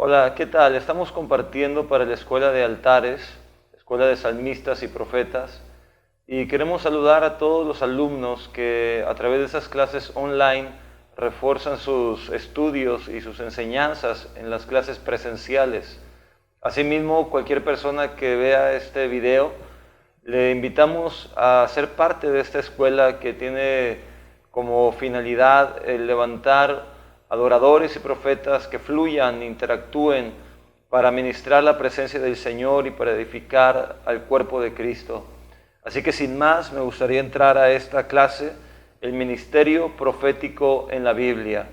Hola, ¿qué tal? Estamos compartiendo para la Escuela de Altares, Escuela de Salmistas y Profetas, y queremos saludar a todos los alumnos que a través de esas clases online refuerzan sus estudios y sus enseñanzas en las clases presenciales. Asimismo, cualquier persona que vea este video, le invitamos a ser parte de esta escuela que tiene como finalidad el levantar adoradores y profetas que fluyan, interactúen para ministrar la presencia del Señor y para edificar al cuerpo de Cristo. Así que sin más, me gustaría entrar a esta clase, el ministerio profético en la Biblia.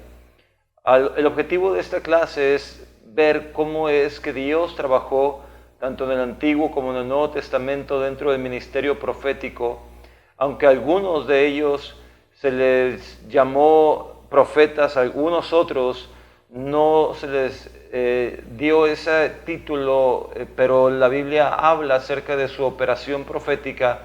El objetivo de esta clase es ver cómo es que Dios trabajó tanto en el Antiguo como en el Nuevo Testamento dentro del ministerio profético, aunque a algunos de ellos se les llamó profetas, a algunos otros no se les dio ese título, pero la Biblia habla acerca de su operación profética.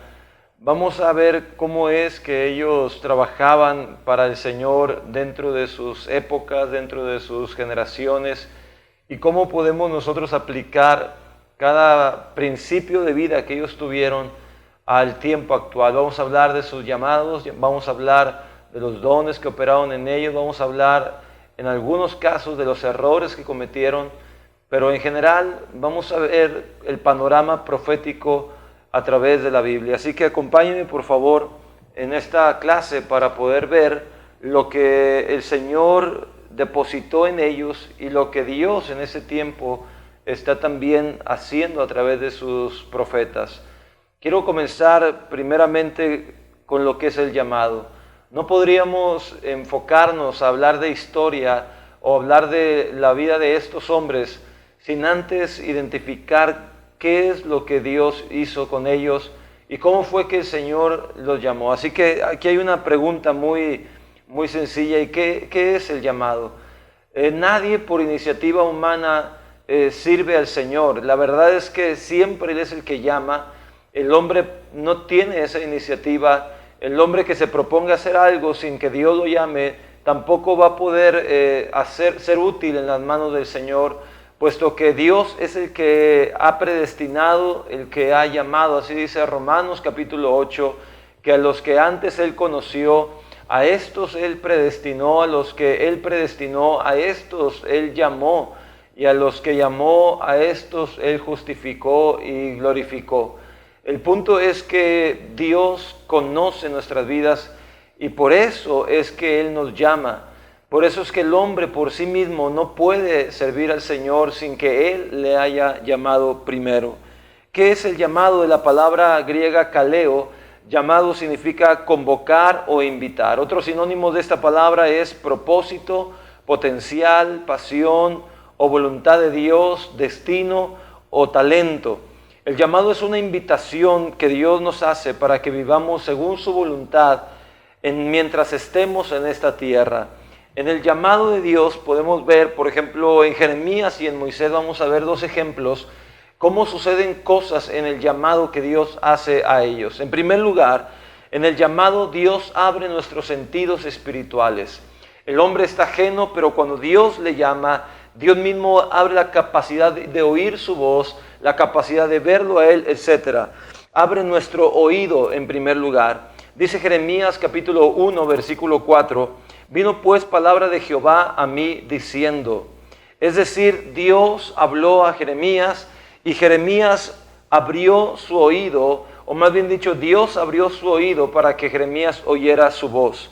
Vamos a ver cómo es que ellos trabajaban para el Señor dentro de sus épocas, dentro de sus generaciones, y cómo podemos nosotros aplicar cada principio de vida que ellos tuvieron al tiempo actual. Vamos a hablar de sus llamados, vamos a hablar de los dones que operaron en ellos, vamos a hablar en algunos casos de los errores que cometieron, pero en general vamos a ver el panorama profético a través de la Biblia. Así que acompáñenme por favor en esta clase para poder ver lo que el Señor depositó en ellos y lo que Dios en ese tiempo está también haciendo a través de sus profetas. Quiero comenzar primeramente con lo que es el llamado. No podríamos enfocarnos a hablar de historia o hablar de la vida de estos hombres sin antes identificar qué es lo que Dios hizo con ellos y cómo fue que el Señor los llamó. Así que aquí hay una pregunta muy sencilla. ¿Y qué es el llamado? Nadie por iniciativa humana sirve al Señor. La verdad es que siempre Él es el que llama. El hombre no tiene esa iniciativa. El hombre que se proponga hacer algo sin que Dios lo llame, tampoco va a poder ser útil en las manos del Señor, puesto que Dios es el que ha predestinado, el que ha llamado. Así dice Romanos capítulo 8, que a los que antes Él conoció, a estos Él predestinó, a los que Él predestinó, a estos Él llamó, y a los que llamó, a estos Él justificó y glorificó. El punto es que Dios conoce nuestras vidas y por eso es que Él nos llama. Por eso es que el hombre por sí mismo no puede servir al Señor sin que Él le haya llamado primero. ¿Qué es el llamado? De la palabra griega kaleo. Llamado significa convocar o invitar. Otro sinónimo de esta palabra es propósito, potencial, pasión o voluntad de Dios, destino o talento. El llamado es una invitación que Dios nos hace para que vivamos según su voluntad mientras estemos en esta tierra. En el llamado de Dios podemos ver, por ejemplo, en Jeremías y en Moisés vamos a ver dos ejemplos, cómo suceden cosas en el llamado que Dios hace a ellos. En primer lugar, en el llamado Dios abre nuestros sentidos espirituales. El hombre está ajeno, pero cuando Dios le llama, Dios mismo abre la capacidad de oír su voz, la capacidad de verlo a Él, etc. Abre nuestro oído en primer lugar. Dice Jeremías capítulo 1, versículo 4, vino pues palabra de Jehová a mí diciendo. Es decir, Dios habló a Jeremías y Jeremías abrió su oído, o más bien dicho, Dios abrió su oído para que Jeremías oyera su voz.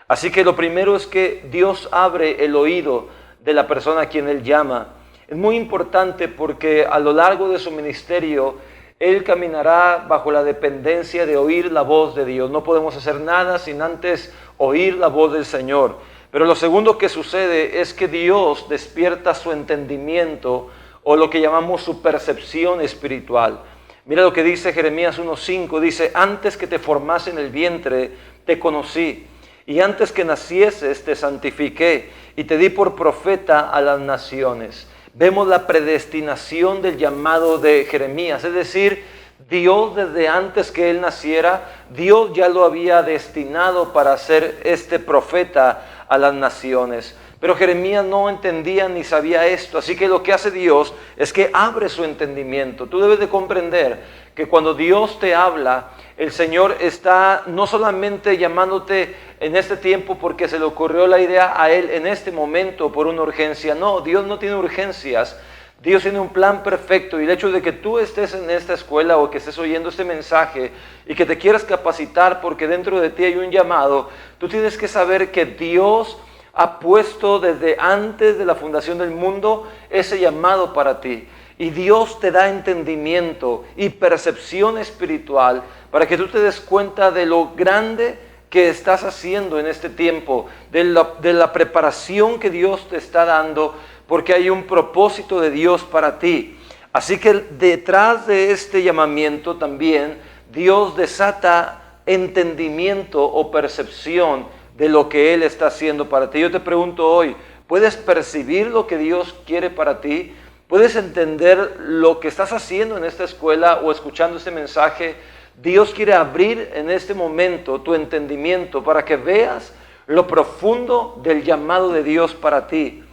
Así que lo primero es que Dios abre el oído de la persona a quien Él llama. Es muy importante porque a lo largo de su ministerio, Él caminará bajo la dependencia de oír la voz de Dios. No podemos hacer nada sin antes oír la voz del Señor. Pero lo segundo que sucede es que Dios despierta su entendimiento o lo que llamamos su percepción espiritual. Mira lo que dice Jeremías 1:5, dice, antes que te formase en el vientre, te conocí. Y antes que nacieses te santifiqué y te di por profeta a las naciones. Vemos la predestinación del llamado de Jeremías, es decir, Dios desde antes que él naciera, Dios ya lo había destinado para ser este profeta a las naciones. Pero Jeremías no entendía ni sabía esto, así que lo que hace Dios es que abre su entendimiento. Tú debes de comprender que cuando Dios te habla, el Señor está no solamente llamándote en este tiempo porque se le ocurrió la idea a Él en este momento por una urgencia. No, Dios no tiene urgencias. Dios tiene un plan perfecto, y el hecho de que tú estés en esta escuela o que estés oyendo este mensaje y que te quieras capacitar porque dentro de ti hay un llamado, tú tienes que saber que Dios ha puesto desde antes de la fundación del mundo ese llamado para ti. Y Dios te da entendimiento y percepción espiritual para que tú te des cuenta de lo grande que estás haciendo en este tiempo, de la preparación que Dios te está dando, porque hay un propósito de Dios para ti. Así que detrás de este llamamiento también Dios desata entendimiento o percepción de lo que Él está haciendo para ti. Yo te pregunto hoy, ¿puedes percibir lo que Dios quiere para ti? ¿Puedes entender lo que estás haciendo en esta escuela o escuchando este mensaje? Dios quiere abrir en este momento tu entendimiento para que veas lo profundo del llamado de Dios para ti.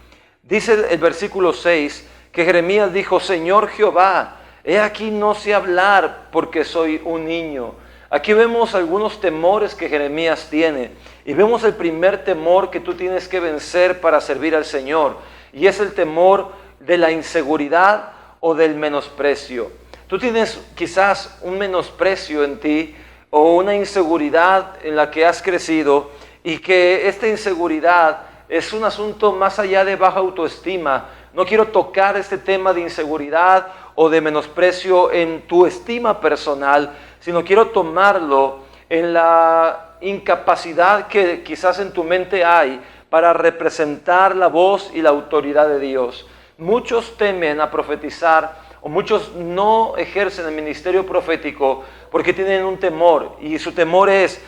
Dice el versículo 6 que Jeremías dijo: Señor Jehová, he aquí no sé hablar porque soy un niño. Aquí vemos algunos temores que Jeremías tiene, y vemos el primer temor que tú tienes que vencer para servir al Señor, y es el temor de la inseguridad o del menosprecio. Tú tienes quizás un menosprecio en ti o una inseguridad en la que has crecido, y que esta inseguridad es un asunto más allá de baja autoestima. No quiero tocar este tema de inseguridad o de menosprecio en tu estima personal, sino quiero tomarlo en la incapacidad que quizás en tu mente hay para representar la voz y la autoridad de Dios. Muchos temen a profetizar, o muchos no ejercen el ministerio profético porque tienen un temor, y su temor es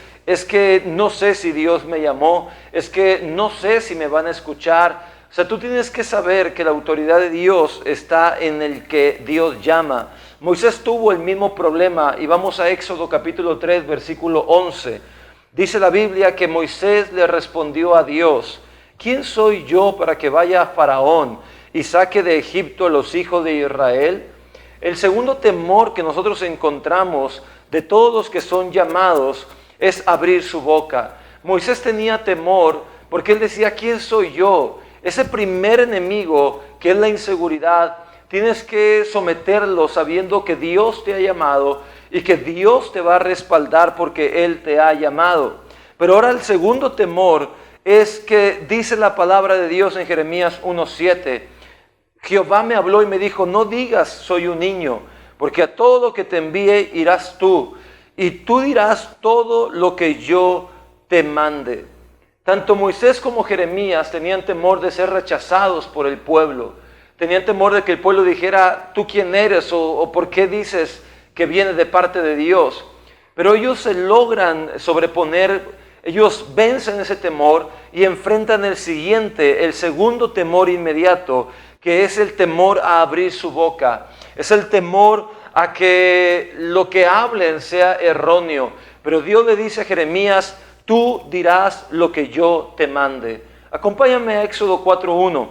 que no sé si Dios me llamó, es que no sé si me van a escuchar. O sea, tú tienes que saber que la autoridad de Dios está en el que Dios llama. Moisés tuvo el mismo problema, y vamos a Éxodo capítulo 3, versículo 11. Dice la Biblia que Moisés le respondió a Dios: ¿quién soy yo para que vaya a Faraón y saque de Egipto a los hijos de Israel? El segundo temor que nosotros encontramos de todos los que son llamados es abrir su boca. Moisés tenía temor porque él decía: ¿quién soy yo? Ese primer enemigo, que es la inseguridad, tienes que someterlo sabiendo que Dios te ha llamado y que Dios te va a respaldar porque Él te ha llamado. Pero ahora el segundo temor es que dice la palabra de Dios en Jeremías 1:7. Jehová me habló y me dijo: no digas soy un niño, porque a todo lo que te envíe irás tú, y tú dirás todo lo que yo te mande. Tanto Moisés como Jeremías tenían temor de ser rechazados por el pueblo. Tenían temor de que el pueblo dijera: ¿tú quién eres? O ¿por qué dices que viene de parte de Dios? Pero ellos se logran sobreponer, ellos vencen ese temor y enfrentan el segundo temor inmediato, que es el temor a abrir su boca. Es el temor a que lo que hablen sea erróneo. Pero Dios le dice a Jeremías: tú dirás lo que yo te mande. Acompáñame a Éxodo 4:1.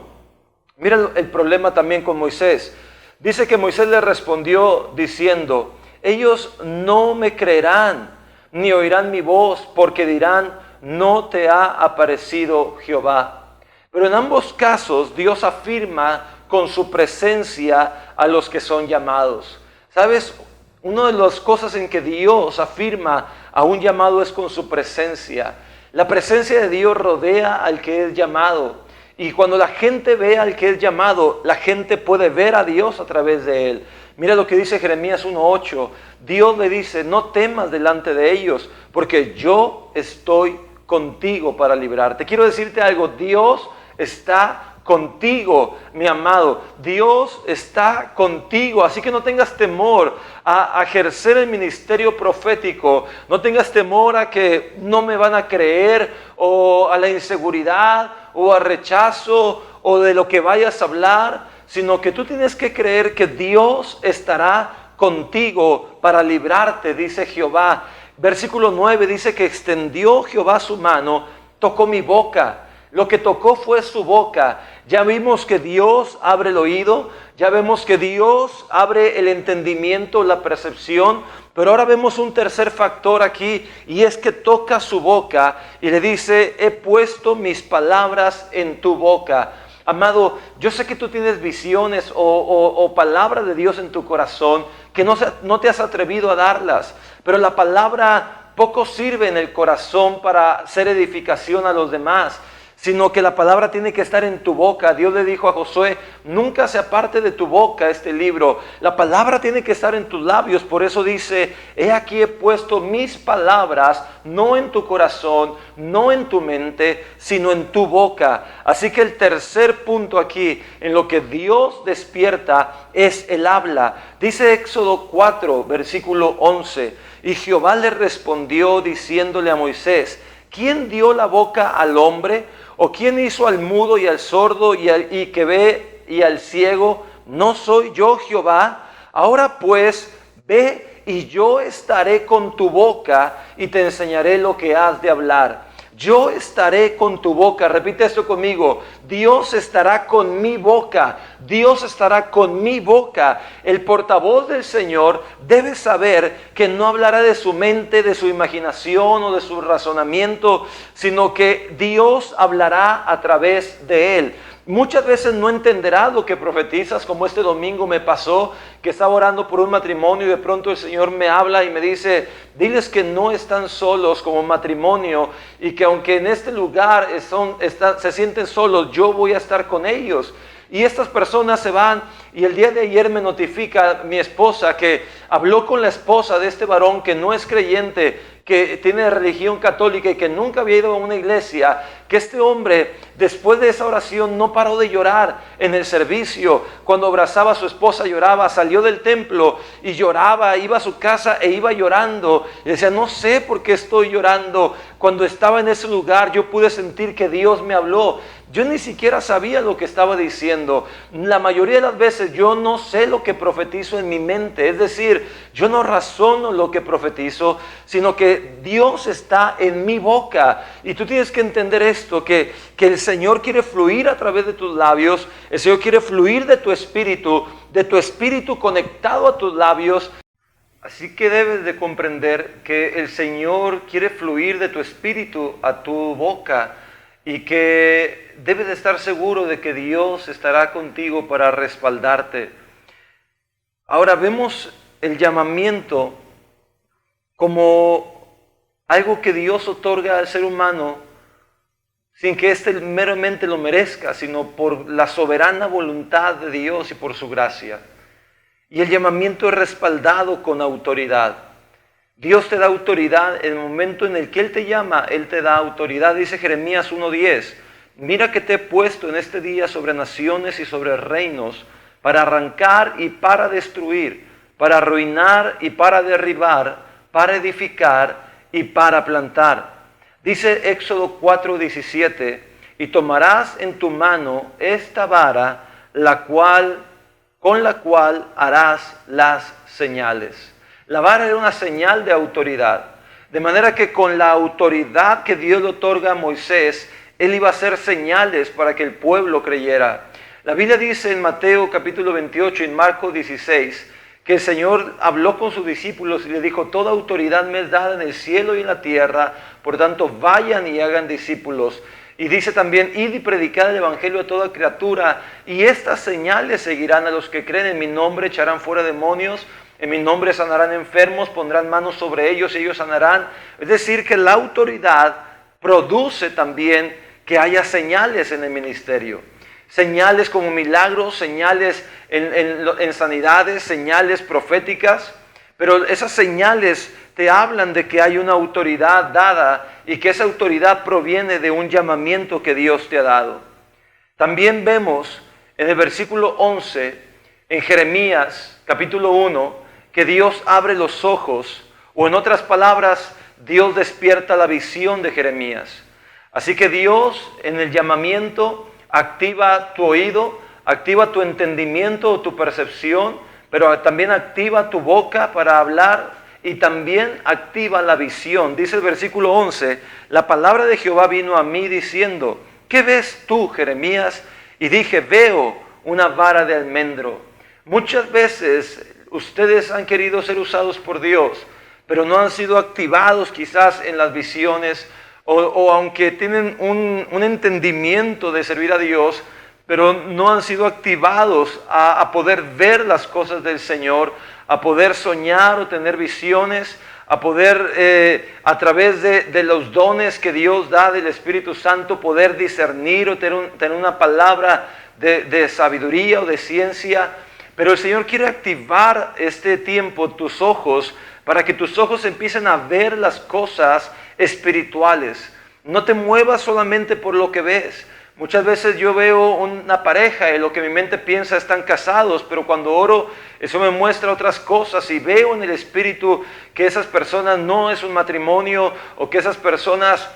Mira el problema también con Moisés. Dice que Moisés le respondió diciendo: ellos no me creerán, ni oirán mi voz, porque dirán: no te ha aparecido Jehová. Pero en ambos casos Dios afirma con su presencia a los que son llamados. ¿Sabes? Una de las cosas en que Dios afirma a un llamado es con su presencia. La presencia de Dios rodea al que es llamado. Y cuando la gente ve al que es llamado, la gente puede ver a Dios a través de él. Mira lo que dice Jeremías 1:8. Dios le dice: no temas delante de ellos, porque yo estoy contigo para librarte. Quiero decirte algo: Dios está contigo, mi amado. Dios está contigo, así que no tengas temor a ejercer el ministerio profético. No tengas temor a que no me van a creer, o a la inseguridad, o a rechazo, o de lo que vayas a hablar, sino que tú tienes que creer que Dios estará contigo para librarte, dice Jehová. Versículo 9 dice que extendió Jehová su mano, tocó mi boca. Lo que tocó fue su boca. Ya vimos que Dios abre el oído, ya vemos que Dios abre el entendimiento, la percepción, pero ahora vemos un tercer factor aquí, y es que toca su boca y le dice: he puesto mis palabras en tu boca. Amado, yo sé que tú tienes visiones o palabras de Dios en tu corazón que no te has atrevido a darlas, pero la palabra poco sirve en el corazón para hacer edificación a los demás, sino que la palabra tiene que estar en tu boca. Dios le dijo a Josué: nunca se aparte de tu boca este libro. La palabra tiene que estar en tus labios. Por eso dice: he aquí he puesto mis palabras, no en tu corazón, no en tu mente, sino en tu boca. Así que el tercer punto aquí, en lo que Dios despierta, es el habla. Dice Éxodo 4, versículo 11: y Jehová le respondió diciéndole a Moisés: ¿quién dio la boca al hombre? ¿O quién hizo al mudo y al sordo y que ve y al ciego? ¿No soy yo Jehová? Ahora pues, ve y yo estaré con tu boca y te enseñaré lo que has de hablar. Yo estaré con tu boca. Repite esto conmigo: Dios estará con mi boca. Dios estará con mi boca. El portavoz del Señor debe saber que no hablará de su mente, de su imaginación o de su razonamiento, sino que Dios hablará a través de él. Muchas veces no entenderás lo que profetizas, como este domingo me pasó, que estaba orando por un matrimonio y de pronto el Señor me habla y me dice: diles que no están solos como matrimonio y que aunque en este lugar se sienten solos, yo voy a estar con ellos. Y estas personas se van, y el día de ayer me notifica mi esposa que habló con la esposa de este varón que no es creyente, que tiene religión católica y que nunca había ido a una iglesia, que este hombre, después de esa oración, no paró de llorar en el servicio. Cuando abrazaba a su esposa lloraba, salió del templo y lloraba, iba a su casa e iba llorando. Y decía: no sé por qué estoy llorando. Cuando estaba en ese lugar yo pude sentir que Dios me habló. Yo ni siquiera sabía lo que estaba diciendo. La mayoría de las veces yo no sé lo que profetizo en mi mente. Es decir, yo no razono lo que profetizo, sino que Dios está en mi boca. Y tú tienes que entender esto, que el Señor quiere fluir a través de tus labios. El Señor quiere fluir de tu espíritu conectado a tus labios. Así que debes de comprender que el Señor quiere fluir de tu espíritu a tu boca, y que debes de estar seguro de que Dios estará contigo para respaldarte. Ahora vemos el llamamiento como algo que Dios otorga al ser humano sin que éste meramente lo merezca, sino por la soberana voluntad de Dios y por su gracia. Y el llamamiento es respaldado con autoridad. Dios te da autoridad en el momento en el que Él te llama. Él te da autoridad. Dice Jeremías 1:10: mira que te he puesto en este día sobre naciones y sobre reinos, para arrancar y para destruir, para arruinar y para derribar, para edificar y para plantar. Dice Éxodo 4:17: y tomarás en tu mano esta vara, con la cual harás las señales. La vara era una señal de autoridad. De manera que con la autoridad que Dios le otorga a Moisés, él iba a hacer señales para que el pueblo creyera. La Biblia dice en Mateo capítulo 28 y en Marcos 16, que el Señor habló con sus discípulos y le dijo: toda autoridad me es dada en el cielo y en la tierra, por tanto vayan y hagan discípulos. Y dice también: id y predicad el evangelio a toda criatura, y estas señales seguirán a los que creen en mi nombre: echarán fuera demonios, en mi nombre sanarán enfermos, pondrán manos sobre ellos y ellos sanarán. Es decir, que la autoridad produce también que haya señales en el ministerio. Señales como milagros, señales en sanidades, señales proféticas. Pero esas señales te hablan de que hay una autoridad dada y que esa autoridad proviene de un llamamiento que Dios te ha dado. También vemos en el versículo 11, en Jeremías capítulo 1, que Dios abre los ojos, o en otras palabras, Dios despierta la visión de Jeremías. Así que Dios en el llamamiento activa tu oído, activa tu entendimiento o tu percepción, pero también activa tu boca para hablar y también activa la visión. Dice el versículo 11: la palabra de Jehová vino a mí diciendo: ¿qué ves tú, Jeremías? Y dije, veo una vara de almendro. Muchas veces ustedes han querido ser usados por Dios, pero no han sido activados quizás en las visiones, o aunque tienen un entendimiento de servir a Dios, pero no han sido activados a poder ver las cosas del Señor, a poder soñar o tener visiones, a poder a través de los dones que Dios da del Espíritu Santo, poder discernir o tener una palabra de sabiduría o de ciencia. Pero el Señor quiere activar este tiempo tus ojos, para que tus ojos empiecen a ver las cosas espirituales. No te muevas solamente por lo que ves. Muchas veces yo veo una pareja y lo que mi mente piensa están casados, pero cuando oro eso me muestra otras cosas y veo en el espíritu que esas personas no es un matrimonio, o que esas personas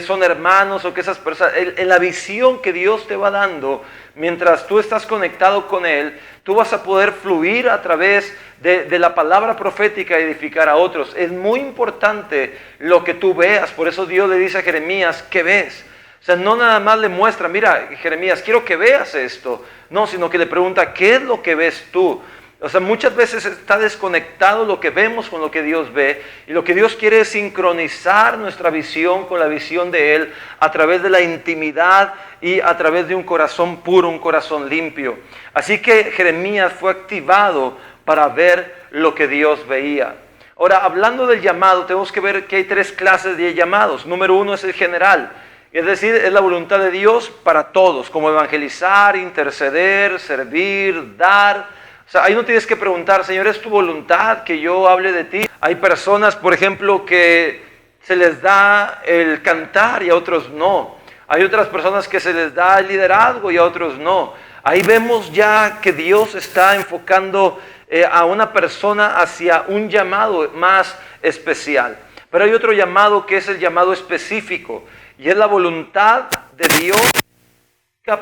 son hermanos, o que esas personas, en la visión que Dios te va dando, mientras tú estás conectado con Él, tú vas a poder fluir a través de la palabra profética y edificar a otros. Es muy importante lo que tú veas. Por eso Dios le dice a Jeremías, ¿qué ves? O sea, no nada más le muestra, mira, Jeremías, quiero que veas esto. No, sino que le pregunta, ¿qué es lo que ves tú? O sea, muchas veces está desconectado lo que vemos con lo que Dios ve. Y lo que Dios quiere es sincronizar nuestra visión con la visión de Él a través de la intimidad y a través de un corazón puro, un corazón limpio. Así que Jeremías fue activado para ver lo que Dios veía. Ahora, hablando del llamado, tenemos que ver que hay 3 clases de llamados. Número 1 es el general. Es decir, es la voluntad de Dios para todos, como evangelizar, interceder, servir, dar. O sea, ahí no tienes que preguntar, Señor, ¿es tu voluntad que yo hable de ti? Hay personas, por ejemplo, que se les da el cantar y a otros no. Hay otras personas que se les da el liderazgo y a otros no. Ahí vemos ya que Dios está enfocando a una persona hacia un llamado más especial. Pero hay otro llamado que es el llamado específico. Y es la voluntad de Dios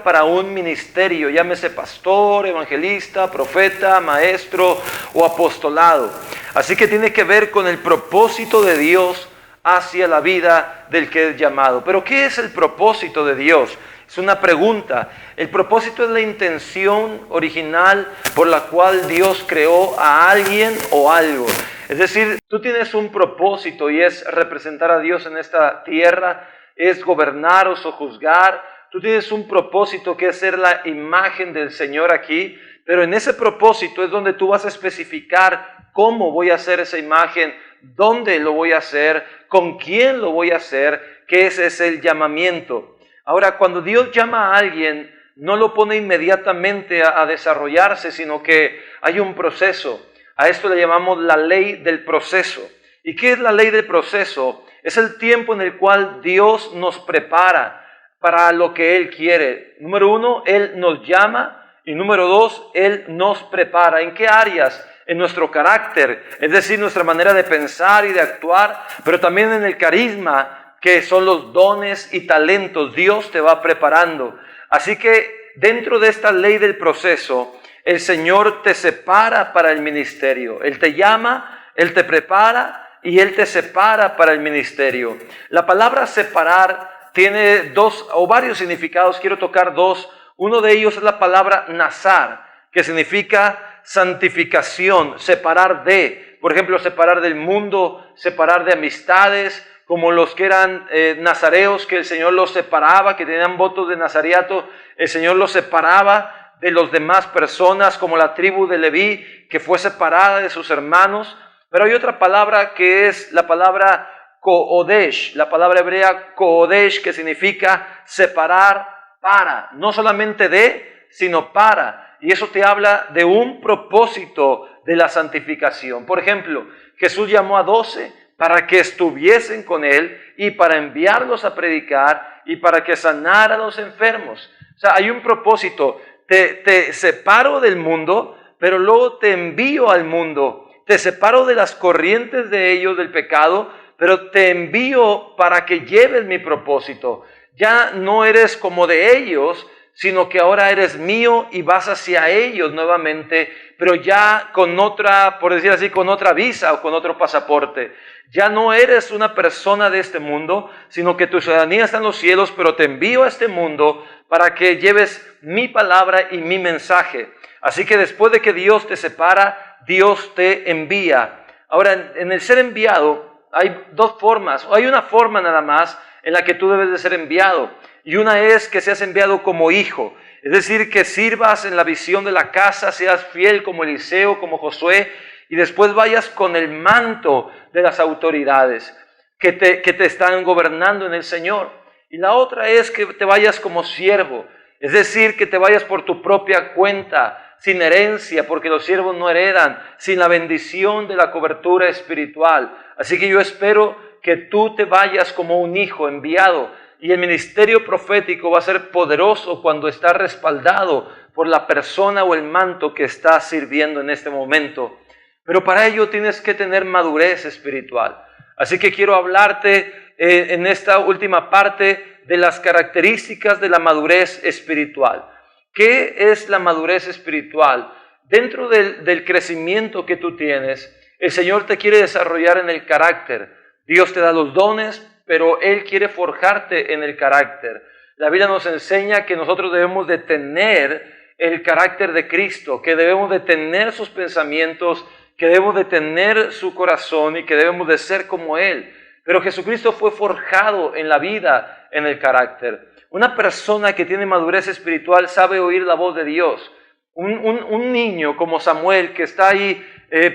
para un ministerio, llámese pastor, evangelista, profeta, maestro o apostolado. Así que tiene que ver con el propósito de Dios hacia la vida del que es llamado. Pero ¿qué es el propósito de Dios? Es una pregunta. El propósito es la intención original por la cual Dios creó a alguien o algo. Es decir, tú tienes un propósito y es representar a Dios en esta tierra, es gobernar o sojuzgar. Tú tienes un propósito que es ser la imagen del Señor aquí, pero en ese propósito es donde tú vas a especificar cómo voy a hacer esa imagen, dónde lo voy a hacer, con quién lo voy a hacer, que ese es el llamamiento. Ahora, cuando Dios llama a alguien, no lo pone inmediatamente a desarrollarse, sino que hay un proceso. A esto le llamamos la ley del proceso. ¿Y qué es la ley del proceso? Es el tiempo en el cual Dios nos prepara para lo que Él quiere. Número 1, Él nos llama, y número 2, Él nos prepara. ¿En qué áreas? En nuestro carácter, es decir, nuestra manera de pensar y de actuar, pero también en el carisma, que son los dones y talentos. Dios te va preparando. Así que dentro de esta ley del proceso, el Señor te separa para el ministerio. Él te llama, Él te prepara y Él te separa para el ministerio. La palabra separar tiene 2 o varios significados. Quiero tocar 2. Uno de ellos es la palabra nazar, que significa santificación, separar de. Por ejemplo, separar del mundo, separar de amistades, como los que eran nazareos, que el Señor los separaba, que tenían votos de nazareato, el Señor los separaba de las demás personas, como la tribu de Leví, que fue separada de sus hermanos. Pero hay otra palabra que es la palabra Kodesh, la palabra hebrea Kodesh, que significa separar para, no solamente de, sino para. Y eso te habla de un propósito de la santificación. Por ejemplo, Jesús llamó a 12 para que estuviesen con Él y para enviarlos a predicar y para que sanara a los enfermos. O sea, hay un propósito. Te separo del mundo, pero luego te envío al mundo. Te separo de las corrientes de ellos, del pecado, pero te envío para que lleves mi propósito. Ya no eres como de ellos, sino que ahora eres mío y vas hacia ellos nuevamente pero ya con otra, por decir así, con otra visa o con otro pasaporte. Ya no eres una persona de este mundo, sino que tu ciudadanía está en los cielos, pero te envío a este mundo para que lleves mi palabra y mi mensaje. Así que después de que Dios te separa, Dios te envía. Ahora, en el ser enviado hay dos formas, o hay una forma nada más en la que tú debes de ser enviado. Y una es que seas enviado como hijo. Es decir, que sirvas en la visión de la casa, seas fiel como Eliseo, como Josué, y después vayas con el manto de las autoridades que te están gobernando en el Señor. Y la otra es que te vayas como siervo, es decir, que te vayas por tu propia cuenta, sin herencia, porque los siervos no heredan, sin la bendición de la cobertura espiritual. Así que yo espero que tú te vayas como un hijo enviado, y el ministerio profético va a ser poderoso cuando está respaldado por la persona o el manto que está sirviendo en este momento. Pero para ello tienes que tener madurez espiritual. Así que quiero hablarte en esta última parte de las características de la madurez espiritual. ¿Qué es la madurez espiritual? Dentro del crecimiento que tú tienes, el Señor te quiere desarrollar en el carácter. Dios te da los dones, pero Él quiere forjarte en el carácter. La Biblia nos enseña que nosotros debemos de tener el carácter de Cristo, que debemos de tener sus pensamientos, que debemos de tener su corazón y que debemos de ser como Él. Pero Jesucristo fue forjado en la vida, en el carácter. Una persona que tiene madurez espiritual sabe oír la voz de Dios. Un niño como Samuel que está ahí,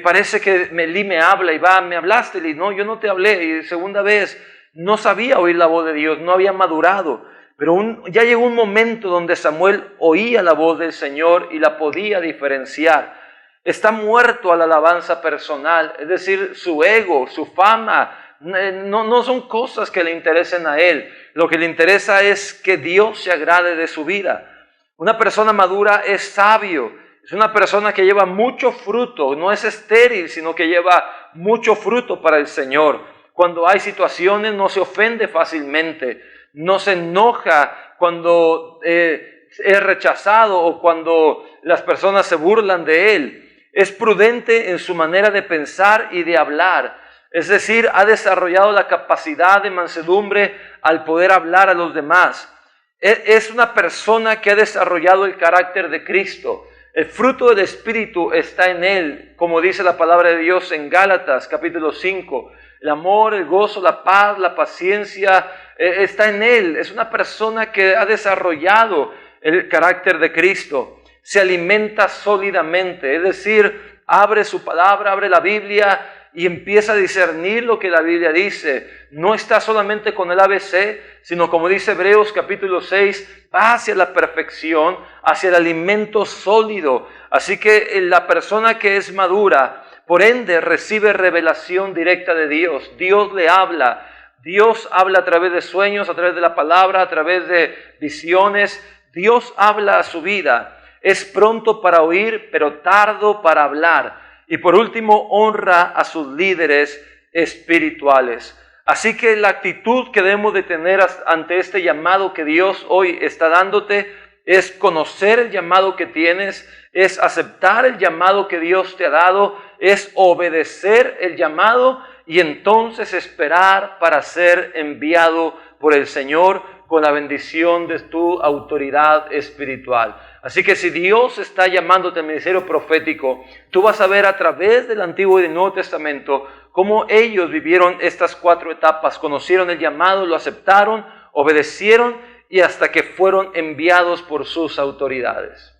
parece que Elí me habla y va, ¿me hablaste, Elí? No, yo no te hablé. Y segunda vez, no sabía oír la voz de Dios, no había madurado. Pero ya llegó un momento donde Samuel oía la voz del Señor y la podía diferenciar. Está muerto a la alabanza personal, es decir, su ego, su fama, no son cosas que le interesen a él. Lo que le interesa es que Dios se agrade de su vida. Una persona madura es sabio, es una persona que lleva mucho fruto, no es estéril, sino que lleva mucho fruto para el Señor. Cuando hay situaciones no se ofende fácilmente, no se enoja cuando es rechazado o cuando las personas se burlan de él. Es prudente en su manera de pensar y de hablar. Es decir, ha desarrollado la capacidad de mansedumbre al poder hablar a los demás. Es una persona que ha desarrollado el carácter de Cristo. El fruto del Espíritu está en él, como dice la palabra de Dios en Gálatas capítulo 5. El amor, el gozo, la paz, la paciencia, está en él. Es una persona que ha desarrollado el carácter de Cristo. Se alimenta sólidamente, es decir, abre su palabra, abre la Biblia y empieza a discernir lo que la Biblia dice. No está solamente con el ABC, sino como dice Hebreos capítulo 6, va hacia la perfección, hacia el alimento sólido. Así que la persona que es madura, por ende, recibe revelación directa de Dios. Dios le habla. Dios habla a través de sueños, a través de la palabra, a través de visiones. Dios habla a su vida. Es pronto para oír, pero tardo para hablar. Y por último, honra a sus líderes espirituales. Así que la actitud que debemos de tener ante este llamado que Dios hoy está dándote es conocer el llamado que tienes, es aceptar el llamado que Dios te ha dado, es obedecer el llamado y entonces esperar para ser enviado por el Señor con la bendición de tu autoridad espiritual. Así que si Dios está llamándote al ministerio profético, tú vas a ver a través del Antiguo y del Nuevo Testamento cómo ellos vivieron estas 4 etapas. Conocieron el llamado, lo aceptaron, obedecieron y hasta que fueron enviados por sus autoridades.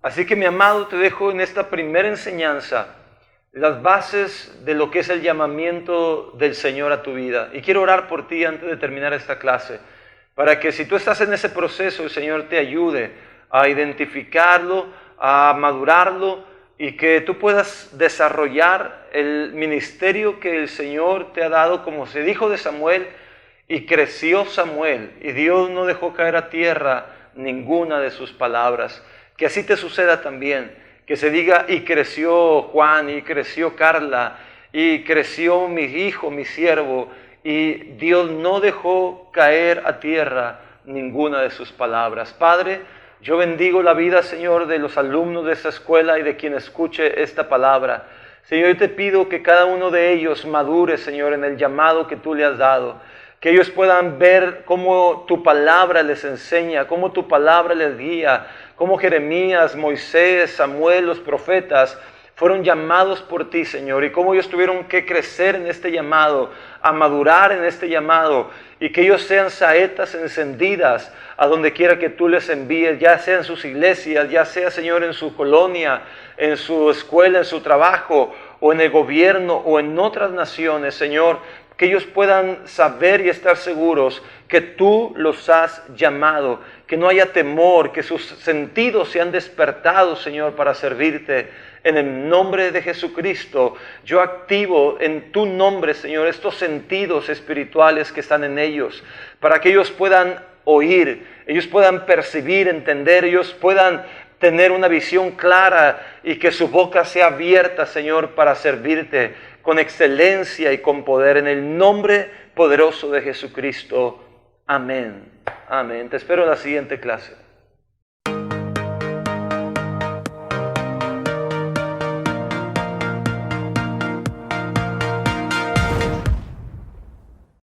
Así que mi amado, te dejo en esta primera enseñanza las bases de lo que es el llamamiento del Señor a tu vida. Y quiero orar por ti antes de terminar esta clase, para que si tú estás en ese proceso, el Señor te ayude a identificarlo, a madurarlo y que tú puedas desarrollar el ministerio que el Señor te ha dado, como se dijo de Samuel, y creció Samuel y Dios no dejó caer a tierra ninguna de sus palabras. Que así te suceda también, que se diga y creció Juan y creció Carla y creció mi hijo, mi siervo, y Dios no dejó caer a tierra ninguna de sus palabras. Padre, Yo bendigo la vida, Señor, de los alumnos de esta escuela y de quien escuche esta palabra. Señor, yo te pido que cada uno de ellos madure, Señor, en el llamado que tú le has dado. Que ellos puedan ver cómo tu palabra les enseña, cómo tu palabra les guía, cómo Jeremías, Moisés, Samuel, los profetas fueron llamados por ti, Señor, y cómo ellos tuvieron que crecer en este llamado, a madurar en este llamado, y que ellos sean saetas encendidas a donde quiera que tú les envíes, ya sea en sus iglesias, ya sea, Señor, en su colonia, en su escuela, en su trabajo, o en el gobierno, o en otras naciones, Señor, que ellos puedan saber y estar seguros que tú los has llamado, que no haya temor, que sus sentidos sean despertados, Señor, para servirte. En el nombre de Jesucristo, yo activo en tu nombre, Señor, estos sentidos espirituales que están en ellos, para que ellos puedan oír, ellos puedan percibir, entender, ellos puedan tener una visión clara y que su boca sea abierta, Señor, para servirte con excelencia y con poder. En el nombre poderoso de Jesucristo. Amén. Amén. Te espero en la siguiente clase.